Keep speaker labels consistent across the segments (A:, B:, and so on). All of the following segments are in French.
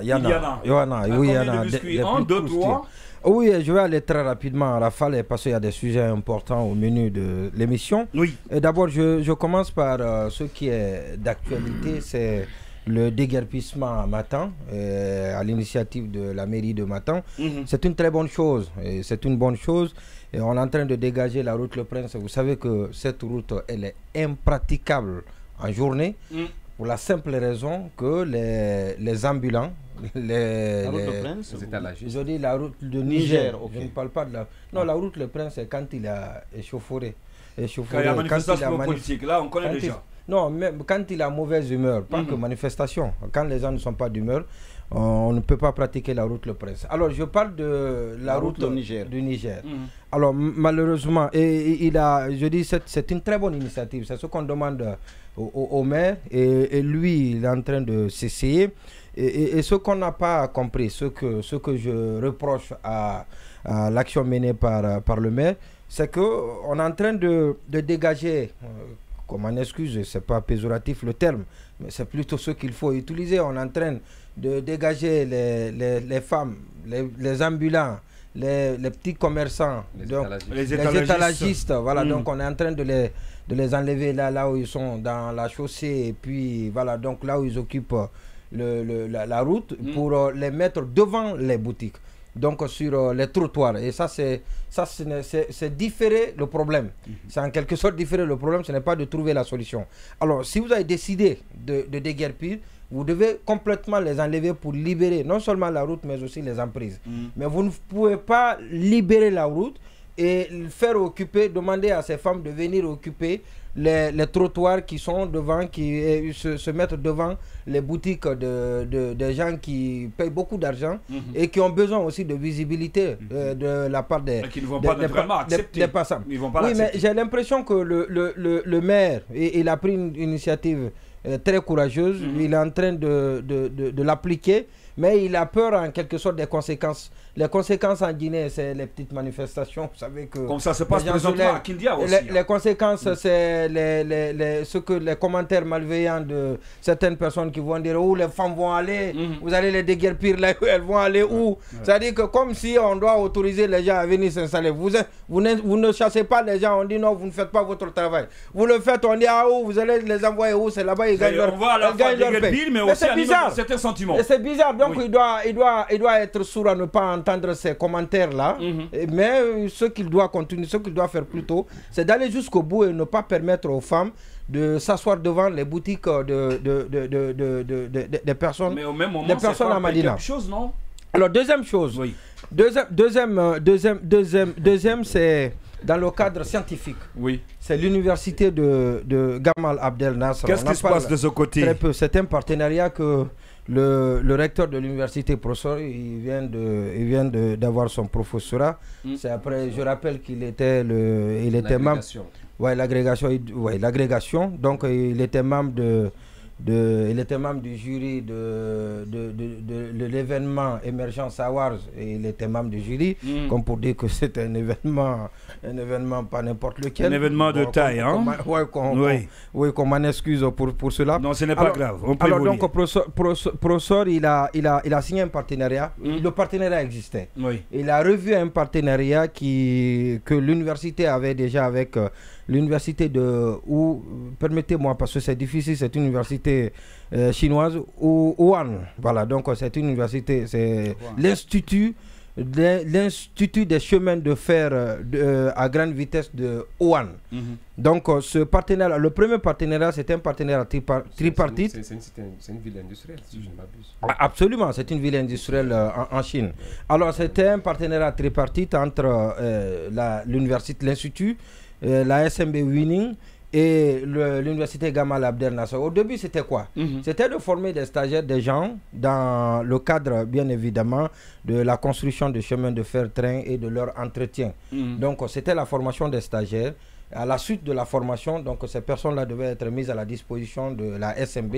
A: y en a. Oui, il y en a.
B: Un, deux, trois.
A: Oui, je vais aller très rapidement, Rafale, parce qu'il y a des sujets importants au menu de l'émission.
B: Oui.
A: D'abord, je commence par ce qui est d'actualité, c'est le déguerpissement à Matan, à l'initiative de la mairie de Matan. C'est une très bonne chose. C'est une bonne chose. Et on est en train de dégager la route Le Prince. Vous savez que cette route, elle est impraticable en journée, pour la simple raison que les ambulants,
C: la route Le Prince,
A: je dis la route de Niger. Je ne parle pas de la... Non, la route Le Prince, c'est quand il a échauffouré.
B: Quand il y a manifestation politique, là, on connaît déjà.
A: Non, même quand il a mauvaise humeur, pas que manifestation. Quand les gens ne sont pas d'humeur, on ne peut pas pratiquer la route Le Prince. Alors, je parle de la route du Niger. Alors, malheureusement, je dis c'est une très bonne initiative. C'est ce qu'on demande au maire. Et lui, il est en train de s'essayer. Et ce qu'on n'a pas compris, ce que je reproche à l'action menée par le maire, c'est qu'on est en train de dégager... Comme en excuse, c'est pas péjoratif le terme, mais c'est plutôt ce qu'il faut utiliser. On est en train de dégager les femmes, les ambulants, les petits commerçants, les étalagistes. Voilà, donc on est en train de les enlever là où ils sont, dans la chaussée, et puis voilà, donc là où ils occupent la route, pour les mettre devant les boutiques. Donc sur les trottoirs. Et ça, c'est différer le problème. C'est en quelque sorte différer le problème, ce n'est pas de trouver la solution. Alors, si vous avez décidé de déguerpir, vous devez complètement les enlever pour libérer non seulement la route, mais aussi les emprises. Mais vous ne pouvez pas libérer la route et faire occuper, demander à ces femmes de venir occuper les trottoirs qui sont devant, qui se mettre devant les boutiques de gens qui payent beaucoup d'argent et qui ont besoin aussi de visibilité de la part des passants. Oui, mais j'ai l'impression que le maire, il a pris une initiative très courageuse, il est en train de l'appliquer, mais il a peur en quelque sorte des conséquences. Les conséquences en Guinée, c'est les petites manifestations, vous savez que...
B: Comme ça se passe présentement à Kindia aussi.
A: Les conséquences, c'est les commentaires malveillants de certaines personnes qui vont dire où les femmes vont aller, vous allez les déguerpir là où elles vont aller, où. C'est-à-dire que comme si on doit autoriser les gens à venir s'installer. Vous ne chassez pas les gens, on dit non, vous ne faites pas votre travail. Vous le faites, on dit ah où, vous allez les envoyer où, c'est là-bas, ils gagnent leur paix.
B: On va à la fois déguerpir, mais aussi à certains sentiments.
A: C'est bizarre, donc il doit être sourd à ne pas entendre ces commentaires-là, mais ce qu'il doit continuer, ce qu'il doit faire plutôt, c'est d'aller jusqu'au bout et ne pas permettre aux femmes de s'asseoir devant les boutiques des personnes,
B: mais au même moment,
A: des personnes à Madina.
B: Quelque chose, non?
A: Alors, deuxième chose, deuxième c'est dans le cadre scientifique.
B: Oui.
A: C'est l'université de Gamal Abdel Nasser.
B: Qu'est-ce qui se passe de ce côté?
A: Très peu. C'est un partenariat que le recteur de l'université, professeur, il vient d'avoir son professorat. C'est après, je rappelle qu'il était membre. Ouais, l'agrégation. Donc il était membre du jury de l'événement Emergence Awards, et il était membre du jury, comme pour dire que c'est un événement pas n'importe lequel.
B: Un événement de taille,
A: qu'on m'en excuse pour cela.
B: Non, ce n'est pas grave. On peut
A: alors donc, professeur, il a signé un partenariat. Le partenariat existait. Il a revu un partenariat que l'université avait déjà avec l'université permettez-moi parce que c'est difficile, c'est une université chinoise, Wuhan. Voilà, donc c'est une université, c'est l'Institut des chemins de fer à grande vitesse de Wuhan. Donc ce partenariat, le premier partenariat, c'était un partenariat tripartite.
C: C'est une ville industrielle, si je ne m'abuse.
A: Absolument, c'est une ville industrielle en Chine. Alors c'était un partenariat tripartite entre l'université, l'Institut, la SMB Winning et l'université Gamal Abdel Nasser. Au début, c'était quoi? C'était de former des stagiaires, des gens, dans le cadre, bien évidemment, de la construction de chemins de fer, train et de leur entretien. Donc, c'était la formation des stagiaires. À la suite de la formation, donc ces personnes-là devaient être mises à la disposition de la SMB,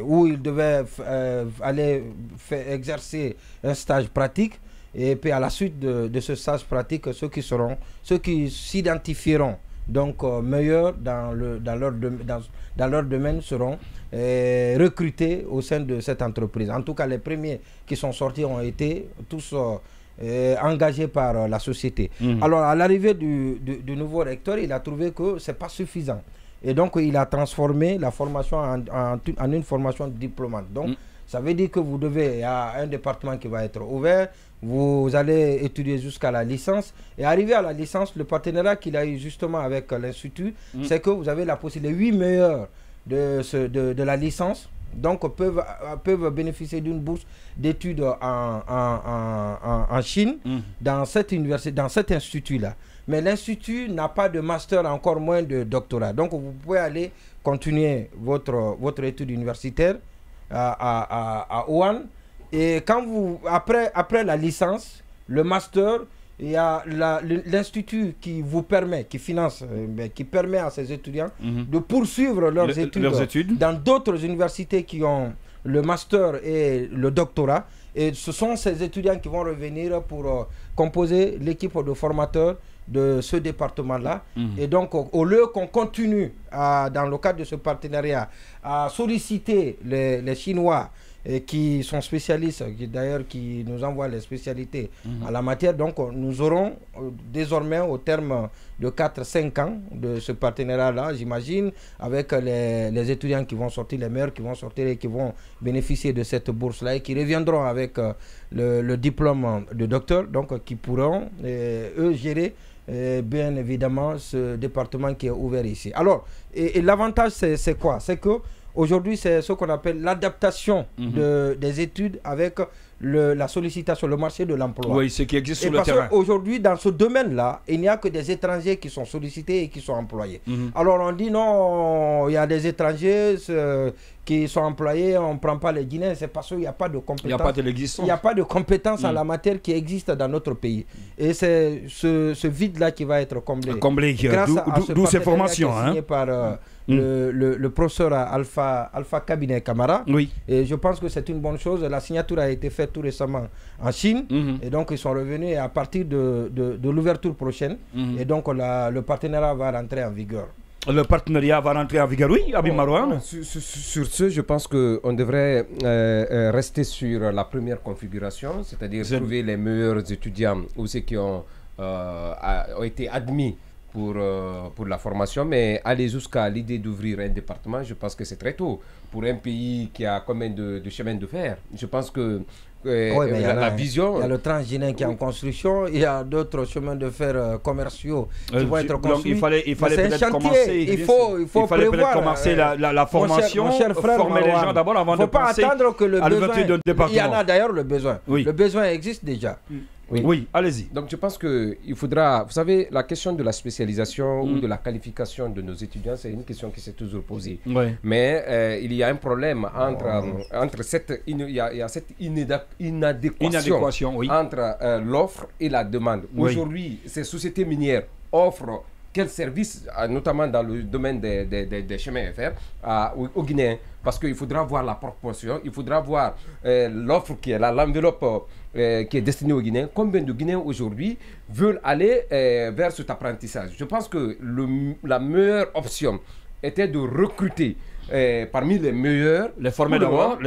A: où ils devaient aller exercer un stage pratique. Et puis à la suite de ce stage pratique, ceux qui s'identifieront donc meilleurs dans leur domaine seront recrutés au sein de cette entreprise. En tout cas, les premiers qui sont sortis ont été tous engagés par la société. Alors, à l'arrivée du nouveau recteur, il a trouvé que ce n'est pas suffisant. Et donc, il a transformé la formation en une formation diplômante. Donc, ça veut dire que il y a un département qui va être ouvert, vous allez étudier jusqu'à la licence. Et arrivé à la licence, le partenariat qu'il a eu justement avec l'Institut, c'est que vous avez la possibilité, les 8 meilleurs de la licence, donc peuvent bénéficier d'une bourse d'études en Chine, dans cette université, dans cet institut-là. Mais l'Institut n'a pas de master, encore moins de doctorat. Donc vous pouvez aller continuer votre étude universitaire à Wuhan. Et quand après la licence, le master, il y a l'Institut qui vous permet, qui finance, qui permet à ces étudiants de poursuivre leurs études dans d'autres universités qui ont le master et le doctorat. Et ce sont ces étudiants qui vont revenir pour composer l'équipe de formateurs de ce département-là. Et donc, au lieu qu'on continue, dans le cadre de ce partenariat, à solliciter les Chinois qui sont spécialistes, d'ailleurs qui nous envoient les spécialités en la matière, donc nous aurons désormais, au terme de 4-5 ans de ce partenariat-là, j'imagine, avec les étudiants qui vont sortir, les meilleurs qui vont sortir et qui vont bénéficier de cette bourse-là et qui reviendront avec le diplôme de docteur, donc qui pourront, eux, gérer bien évidemment ce département qui est ouvert ici. Alors, et l'avantage c'est quoi? C'est que aujourd'hui c'est ce qu'on appelle l'adaptation des études avec la sollicitation, le marché de l'emploi.
B: Oui, ce qui existe sur le terrain.
A: Aujourd'hui, dans ce domaine-là, il n'y a que des étrangers qui sont sollicités et qui sont employés. Alors on dit non, il y a des étrangers qui sont employés, on ne prend pas les Guinéens, c'est parce qu'il n'y a pas de compétences.
B: Il n'y a pas de l'existence.
A: Il n'y a pas de compétences en la matière qui existe dans notre pays. Et c'est ce vide-là qui va être comblé.
B: D'où ces formations.
A: Signé par le professeur Alpha Cabinet Camara.
B: Oui.
A: Et je pense que c'est une bonne chose. La signature a été faite tout récemment en Chine. Et donc ils sont revenus à partir de l'ouverture prochaine. Et donc le partenariat va rentrer en vigueur.
B: Le partenariat va rentrer en vigueur, oui, Habib Marouane.
C: Sur ce, je pense qu'on devrait rester sur la première configuration, c'est-à-dire trouver les meilleurs étudiants ou ceux qui ont été admis pour la formation, mais aller jusqu'à l'idée d'ouvrir un département, je pense que c'est très tôt. Pour un pays qui a combien de chemins de fer, je pense que la vision...
A: Il y a le transguinéen qui est en construction, il y a d'autres chemins de fer commerciaux qui vont être construits.
B: Il fallait peut-être commencer,
A: il faut prévoir,
B: commencer la formation,
A: mon cher frère,
B: former les gens d'abord avant de penser
A: à
B: l'ouverture d'un département.
A: Il y en a d'ailleurs le besoin.
B: Oui.
A: Le besoin existe déjà.
B: Oui, allez-y.
C: Donc je pense qu'il faudra, vous savez, la question de la spécialisation ou de la qualification de nos étudiants, c'est une question qui s'est toujours posée. Mais il y a un problème entre cette inadéquation entre l'offre et la demande. Aujourd'hui, ces sociétés minières offrent quel service, notamment dans le domaine des chemins de fer aux Guinéens, parce qu'il faudra voir la proportion, il faudra voir l'offre qui est là, l'enveloppe qui est destinée aux Guinéens. Combien de Guinéens aujourd'hui veulent aller vers cet apprentissage? Je pense que la meilleure option était de recruter parmi les meilleurs,
B: les former d'abord,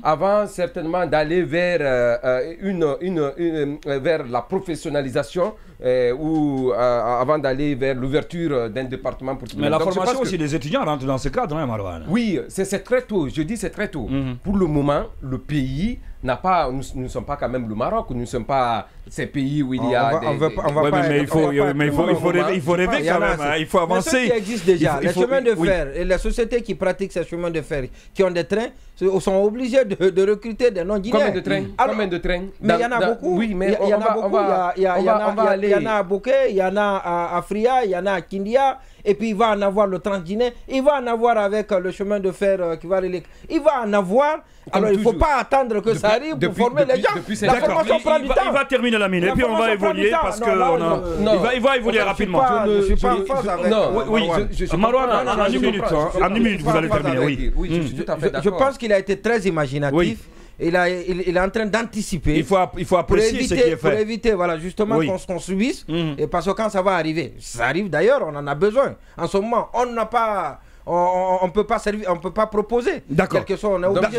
C: avant certainement d'aller vers vers la professionnalisation ou avant d'aller vers l'ouverture d'un département pour tout le monde.
B: Mais la formation aussi des étudiants rentre dans ce cadre, hein, Marouane?
C: Oui, c'est très tôt, je dis c'est très tôt. Pour le moment, le pays n'a pas, nous ne sommes pas quand même le Maroc, nous ne sommes pas ces pays où il y a
B: il faut rêver quand même, il faut avancer.
A: Mais ce qui existe déjà, les chemins de fer et les sociétés qui pratiquent ces chemins de fer, qui ont des trains, sont obligés de recruter des non-guinéens.
C: Combien de trains?
A: Mais il y en a beaucoup.
C: Oui, mais
A: il y en a beaucoup. Il y en a à Bouquet, il y en a à Fria, il y en a à Kindia. Et puis il va en avoir le transguinéen, il va en avoir avec le chemin de fer qui va relier. Il va en avoir. Alors il ne faut pas attendre que ça arrive pour former les gens. La formation prend du temps.
B: Il va terminer la mine et puis on va évoluer parce que il va évoluer rapidement.
A: Je ne suis pas en phase avec.
B: Oui, Marouane, en une minute vous allez terminer. Oui,
A: je pense qu'il a été très imaginatif. il est en train d'anticiper.
B: Il faut apprécier ce qui est fait.
A: Pour éviter, voilà, justement, qu'on subisse. Et parce que quand ça va arriver, ça arrive d'ailleurs, on en a besoin. En ce moment, on n'a pas... On peut pas servir, on peut pas proposer.
B: D'accord.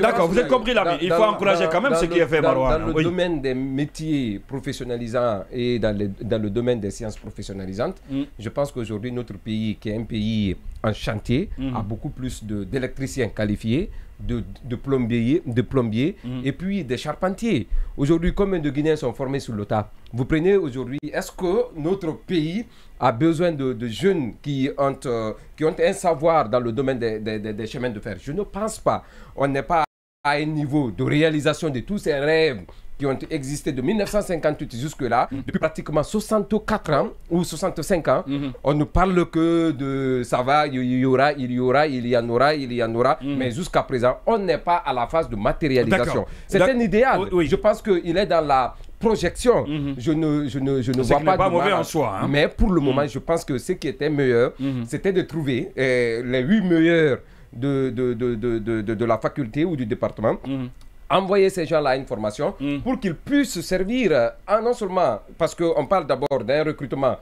B: D'accord, vous avez compris là. Il faut encourager quand même ce qui est fait, Marouane.
C: Dans le domaine des métiers professionnalisants et dans le domaine des sciences professionnalisantes, je pense qu'aujourd'hui notre pays, qui est un pays en chantier, a beaucoup plus d'électriciens qualifiés, de plombiers et puis des charpentiers. Aujourd'hui, combien de Guinéens sont formés sur le tas? Vous prenez aujourd'hui, est-ce que notre pays a besoin de jeunes qui ont un savoir dans le domaine des chemins de fer? Je ne pense pas. On n'est pas à un niveau de réalisation de tous ces rêves qui ont existé de 1958 jusque-là, depuis pratiquement 64 ans ou 65 ans, on ne parle que de ça va, il y en aura, mais jusqu'à présent, on n'est pas à la phase de matérialisation. C'est un idéal. Je pense qu'il est dans la projection. Je ne vois pas de
B: mauvais en soi. Hein.
C: Mais pour le moment, je pense que ce qui était meilleur, c'était de trouver les 8 meilleurs de la faculté ou du département. Envoyer ces gens-là une formation pour qu'ils puissent servir non seulement, parce qu'on parle d'abord d'un recrutement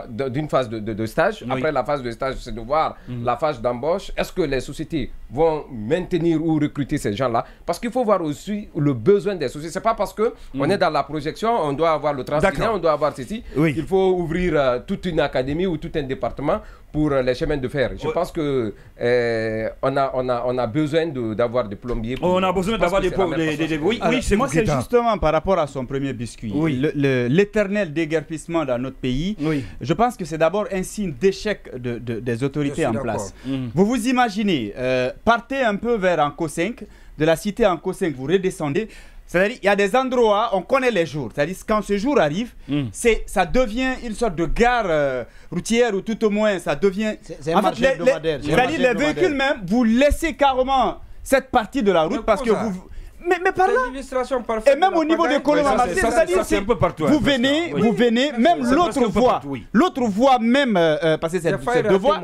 C: d'une phase de stage. Après la phase de stage, c'est de voir la phase d'embauche. Est-ce que les sociétés vont maintenir ou recruter ces gens-là? Parce qu'il faut voir aussi le besoin des sociétés. C'est pas parce qu'on est dans la projection, on doit avoir le transport, on doit avoir ceci. Il faut ouvrir toute une académie ou tout un département pour les chemins de fer. Je pense que on a besoin d'avoir des plombiers.
B: On a besoin d'avoir des plombiers.
D: Oui, c'est moi, c'est justement par rapport à son premier biscuit. L'éternel déguerpissement dans notre pays, je pense que c'est d'abord un signe d'échec des autorités en place. Vous vous imaginez, partez un peu vers Anko 5, de la cité Anko 5, vous redescendez. C'est-à-dire il y a des endroits, on connaît les jours. C'est-à-dire quand ce jour arrive, ça devient une sorte de gare routière ou tout au moins ça devient...
A: C'est un marché hebdomadaire.
D: C'est-à-dire les véhicules même, vous laissez carrément cette partie de la route parce que vous... Mais par là, et même au niveau de Colomba, c'est-à-dire vous venez, même l'autre voie même, parce que cette voie,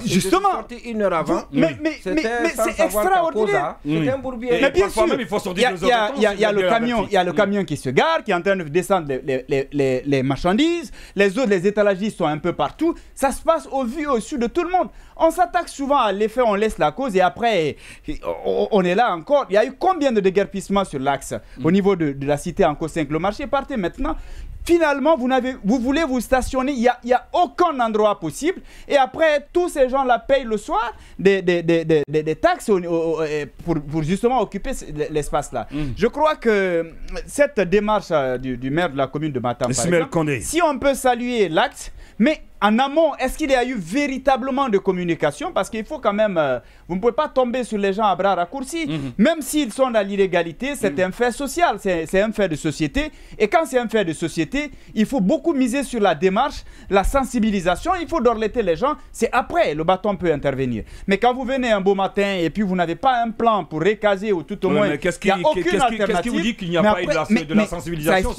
D: justement,
A: une heure avant,
D: mais c'est extraordinaire. Mais bien sûr, il y a le camion qui se gare, qui est en train de descendre les marchandises, les autres, les étalagistes sont un peu partout, ça se passe au vu, au su de tout le monde. On s'attaque souvent à l'effet, on laisse la cause et après, on est là encore. Il y a eu combien de déguerpissements sur l'axe au niveau de la cité Anko 5? Le marché partait maintenant. Finalement, vous voulez vous stationner, il n'y a aucun endroit possible. Et après, tous ces gens-là payent le soir des taxes pour justement occuper l'espace-là. Je crois que cette démarche du maire de la commune de Matam, par exemple, si on peut saluer l'acte, mais en amont, est-ce qu'il y a eu véritablement de communication? Parce qu'il faut quand même... vous ne pouvez pas tomber sur les gens à bras raccourcis. Même s'ils sont dans l'illégalité, c'est un fait social, c'est un fait de société. Et quand c'est un fait de société, il faut beaucoup miser sur la démarche, la sensibilisation. Il faut dorloter les gens. C'est après, le bâton peut intervenir. Mais quand vous venez un beau matin et puis vous n'avez pas un plan pour recaser ou tout au moins...
B: Qu'est-ce qui vous dit qu'il n'y a pas eu de la sensibilisation?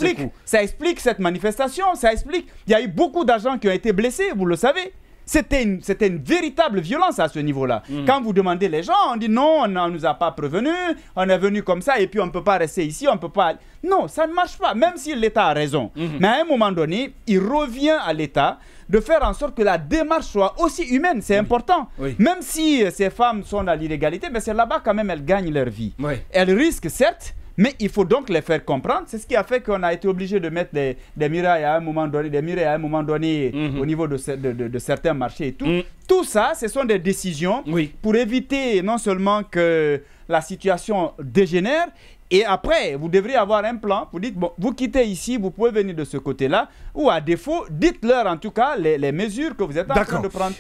D: Ça explique cette manifestation, ça explique... Il y a eu beaucoup d'agents qui ont été blessés. Vous le savez, c'était une véritable violence à ce niveau-là. Quand vous demandez les gens, on dit non, on ne nous a pas prévenus, on est venu comme ça et puis on ne peut pas rester ici, on ne peut pas... Non, ça ne marche pas, même si l'État a raison. Mais à un moment donné, il revient à l'État de faire en sorte que la démarche soit aussi humaine, c'est important. Même si ces femmes sont dans l'illégalité, mais c'est là-bas quand même elles gagnent leur vie. Elles risquent certes, mais il faut donc les faire comprendre. C'est ce qui a fait qu'on a été obligé de mettre des murailles à un moment donné, au niveau de certains marchés et tout. Tout ça, ce sont des décisions pour éviter non seulement que la situation dégénère, et après, vous devriez avoir un plan. Vous dites, bon, vous quittez ici, vous pouvez venir de ce côté-là. Ou à défaut, dites-leur en tout cas les mesures que vous êtes en train de prendre.